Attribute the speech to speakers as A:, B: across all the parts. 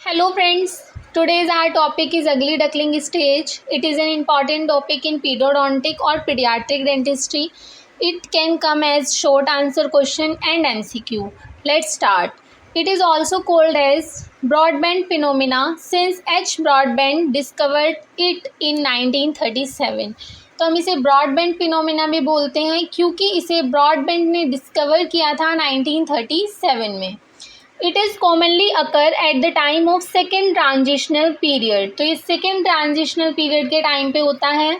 A: Hello friends, today's our topic is ugly duckling stage. It is an important topic in periodontic or pediatric dentistry. It can come as short answer question and MCQ. Let's start. It is also called as broadband phenomena since H. Broadband discovered it in 1937. तो हम इसे broadband phenomena भी बोलते हैं क्योंकि इसे broadband ने discover किया था 1937 में. It is commonly occur at the time of second transitional period. तो ये सेकेंड ट्रांजिशनल पीरियड के टाइम पे होता है.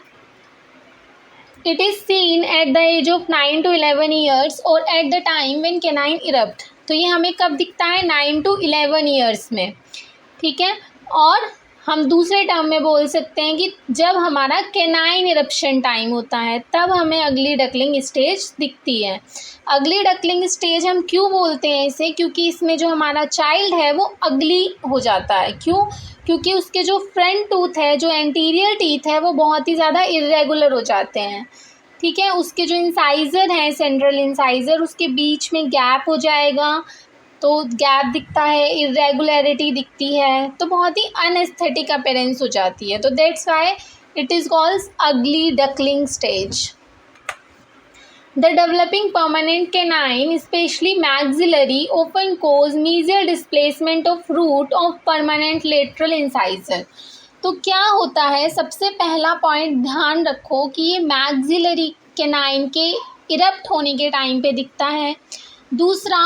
A: It is seen at the age of 9 to 11 years और at the time when canine erupt. तो ये हमें कब दिखता है? 9 to 11 ईयर्स में. ठीक है. और हम दूसरे टर्म में बोल सकते हैं कि जब हमारा कैनाइन इरप्शन टाइम होता है तब हमें अगली डकलिंग स्टेज दिखती है. अगली डकलिंग स्टेज हम क्यों बोलते हैं इसे? क्योंकि इसमें जो हमारा चाइल्ड है वो अगली हो जाता है. क्यों? क्योंकि उसके जो फ्रंट टूथ है, जो एंटीरियर टीथ है, वो बहुत ही ज़्यादा इरेगुलर हो जाते हैं. ठीक है. उसके जो इंसाइज़र हैं, सेंट्रल इंसाइज़र, उसके बीच में गैप हो जाएगा. तो गैप दिखता है, इरेगुलरिटी दिखती है, तो बहुत ही अनएस्थेटिक अपीयरेंस हो जाती है. तो that's why it is called ugly duckling stage. The developing permanent canine, especially maxillary, often cause mesial displacement of root of permanent lateral incisor. तो क्या होता है? सबसे पहला पॉइंट ध्यान रखो कि ये मैक्सिलरी कैनाइन के इरप्ट होने के टाइम पे दिखता है. दूसरा,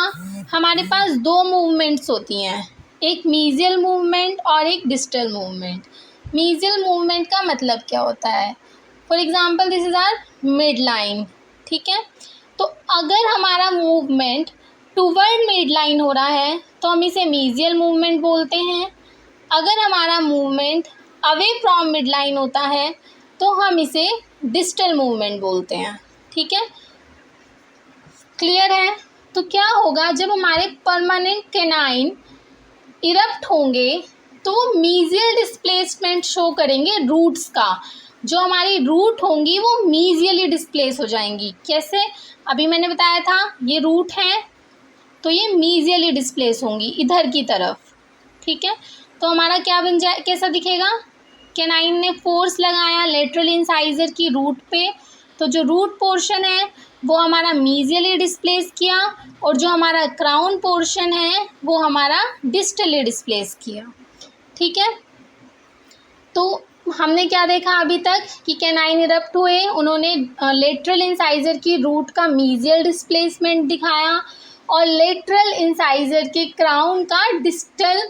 A: हमारे पास दो मूवमेंट्स होती हैं, एक मीजियल मूवमेंट और एक डिस्टल मूवमेंट. मीजियल मूवमेंट का मतलब क्या होता है? For example this is our mid line. ठीक है. तो अगर हमारा मूवमेंट टूवर्ड मिड लाइन हो रहा है तो हम इसे मीजियल मूवमेंट बोलते हैं. अगर हमारा movement away from mid line होता है तो हम इसे डिस्टल मूवमेंट बोलते हैं. ठीक है. क्लियर है? तो क्या होगा जब हमारे परमानेंट कैनाइन इरप्ट होंगे तो मीजियल डिस्प्लेसमेंट शो करेंगे रूट्स का. जो हमारी रूट होंगी वो मीजियली डिस्प्लेस हो जाएंगी. कैसे? अभी मैंने बताया था ये रूट हैं तो ये मीजियली डिस्प्लेस होंगी इधर की तरफ. ठीक है. तो हमारा क्या बन जाए, कैसा दिखेगा? कैनाइन ने फोर्स लगाया लेटरल इंसाइजर की रूट पे, तो जो रूट पोर्शन है वो हमारा मीजियली डिस्प्लेस किया और जो हमारा क्राउन पोर्शन है वो हमारा डिस्टली डिस्प्लेस किया. ठीक है. तो हमने क्या देखा अभी तक कि कैनाइन इरप्ट हुए, उन्होंने लेटरल इंसाइजर की रूट का मीजियल डिस्प्लेसमेंट दिखाया और लेटरल इंसाइजर के क्राउन का डिस्टल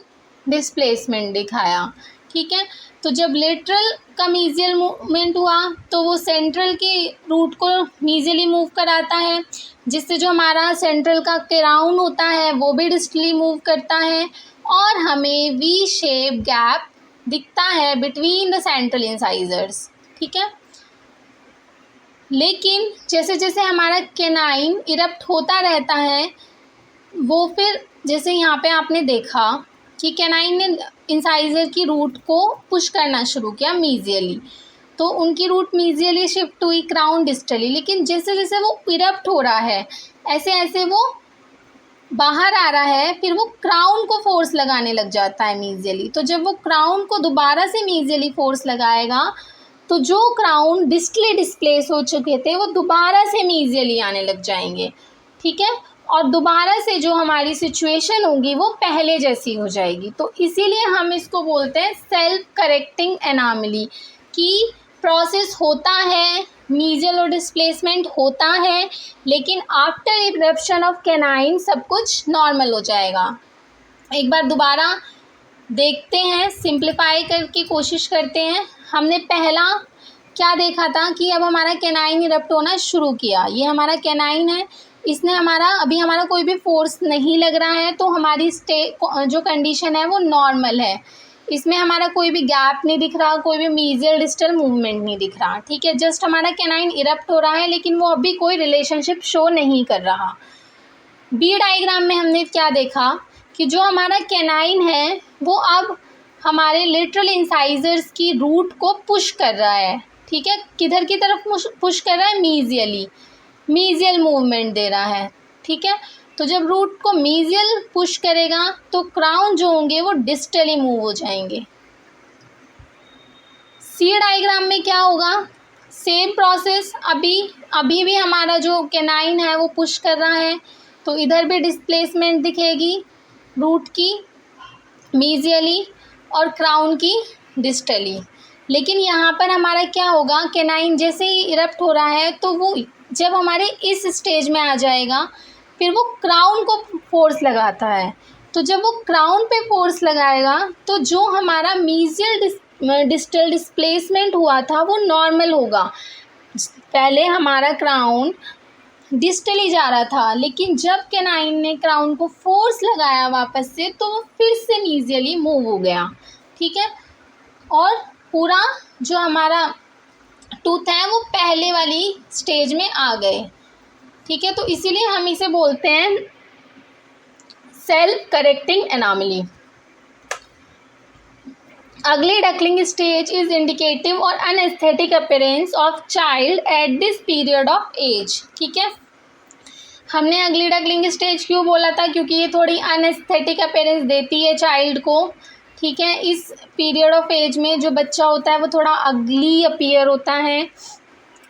A: डिस्प्लेसमेंट दिखाया. ठीक है. तो जब लेटरल का मीजियल मूवमेंट हुआ तो वो सेंट्रल के रूट को मीजियली मूव कराता है, जिससे जो हमारा सेंट्रल का क्राउन होता है वो भी डिस्टली मूव करता है और हमें वी शेप गैप दिखता है बिटवीन द सेंट्रल इंसाइजर्स. ठीक है. लेकिन जैसे जैसे हमारा कैनाइन इरप्ट होता रहता है वो फिर जैसे यहाँ पे आपने देखा कि कैनाइन ने इंसाइजर की रूट को पुश करना शुरू किया मीजियली, तो उनकी रूट मीजियली शिफ्ट हुई, क्राउन डिस्टली. लेकिन जैसे जैसे वो इरप्ट हो रहा है ऐसे ऐसे वो बाहर आ रहा है, फिर वो क्राउन को फोर्स लगाने लग जाता है मीजियली. तो जब वो क्राउन को दोबारा से मीजियली फोर्स लगाएगा तो जो क्राउन डिस्टली डिस्प्लेस हो चुके थे वो दोबारा से मीजियली आने लग जाएंगे. ठीक है. और दोबारा से जो हमारी सिचुएशन होगी वो पहले जैसी हो जाएगी. तो इसीलिए हम इसको बोलते हैं सेल्फ करेक्टिंग एनॉमली, कि प्रोसेस होता है, मीजियल और डिस्प्लेसमेंट होता है, लेकिन आफ्टर इरप्शन ऑफ कैनाइन सब कुछ नॉर्मल हो जाएगा. एक बार दोबारा देखते हैं, सिंप्लीफाई करके कोशिश करते हैं. हमने पहला क्या देखा था कि अब हमारा कैनाइन इरप्ट होना शुरू किया. ये हमारा कैनाइन है, इसने अभी हमारा कोई भी फोर्स नहीं लग रहा है तो हमारी जो कंडीशन है वो नॉर्मल है. इसमें हमारा कोई भी गैप नहीं दिख रहा, कोई भी मीजियल डिस्टल मूवमेंट नहीं दिख रहा. ठीक है. जस्ट हमारा कैनाइन इरप्ट हो रहा है लेकिन वो अभी कोई रिलेशनशिप शो नहीं कर रहा. बी डायग्राम में हमने क्या देखा कि जो हमारा कैनाइन है वो अब हमारे लेटरल इंसाइजर्स की रूट को पुश कर रहा है. ठीक है. किधर की तरफ पुश कर रहा है? मीजियली. मीजियल मूवमेंट दे रहा है. ठीक है. तो जब रूट को मीजियल पुश करेगा तो क्राउन जो होंगे वो डिस्टली मूव हो जाएंगे। सी डायग्राम में क्या होगा, सेम प्रोसेस, अभी भी हमारा जो कैनाइन है वो पुश कर रहा है, तो इधर भी डिस्प्लेसमेंट दिखेगी रूट की मीजियली और क्राउन की डिस्टली। लेकिन यहाँ पर हमारा क्या होगा, कैनाइन जैसे ही इरप्ट हो रहा है तो वो जब हमारे इस स्टेज में आ जाएगा फिर वो क्राउन को फोर्स लगाता है। तो जब वो क्राउन पे फोर्स लगाएगा तो जो हमारा मीजियल डिस्टल डिस्प्लेसमेंट हुआ था वो नॉर्मल होगा। पहले हमारा क्राउन डिस्टली जा रहा था, लेकिन जब कैनाइन ने क्राउन को फोर्स लगाया वापस से तो वो फिर से मीजियली मूव हो गया। ठीक है, और पूरा जो हमारा टूथ है वो पहले वाली स्टेज में आ गए। ठीक है, तो इसीलिए हम इसे बोलते हैं self correcting anomaly. Ugly duckling stage is indicative और unaesthetic appearance of child at this period of age. ठीक है, हमने अगली डकलिंग स्टेज क्यों बोला था, क्योंकि ये थोड़ी अनएस्थेटिक अपीयरेंस देती है चाइल्ड को। ठीक है, इस पीरियड ऑफ एज में जो बच्चा होता है वो थोड़ा अगली अपीयर होता है।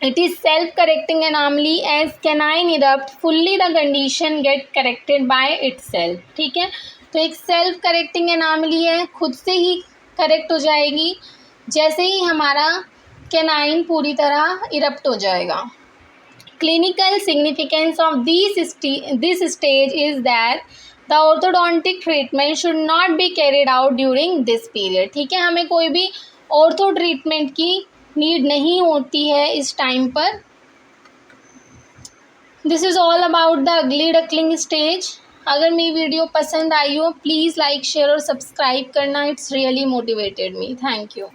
A: It is self correcting anomaly as canine erupt fully the condition get corrected by itself. ठीक है, तो एक सेल्फ करेक्टिंग एनॉमली है, खुद से ही करेक्ट हो जाएगी जैसे ही हमारा कैनाइन पूरी तरह इरप्ट हो जाएगा। Clinical significance of this stage is that the orthodontic treatment should not be carried out during this period. ठीक है, हमें कोई भी ऑर्थो ट्रीटमेंट की नीड नहीं होती है इस टाइम पर। This is all about the ugly duckling stage. अगर मेरी वीडियो पसंद आई हो प्लीज़ लाइक शेयर और सब्सक्राइब करना, it's really motivated me. Thank you.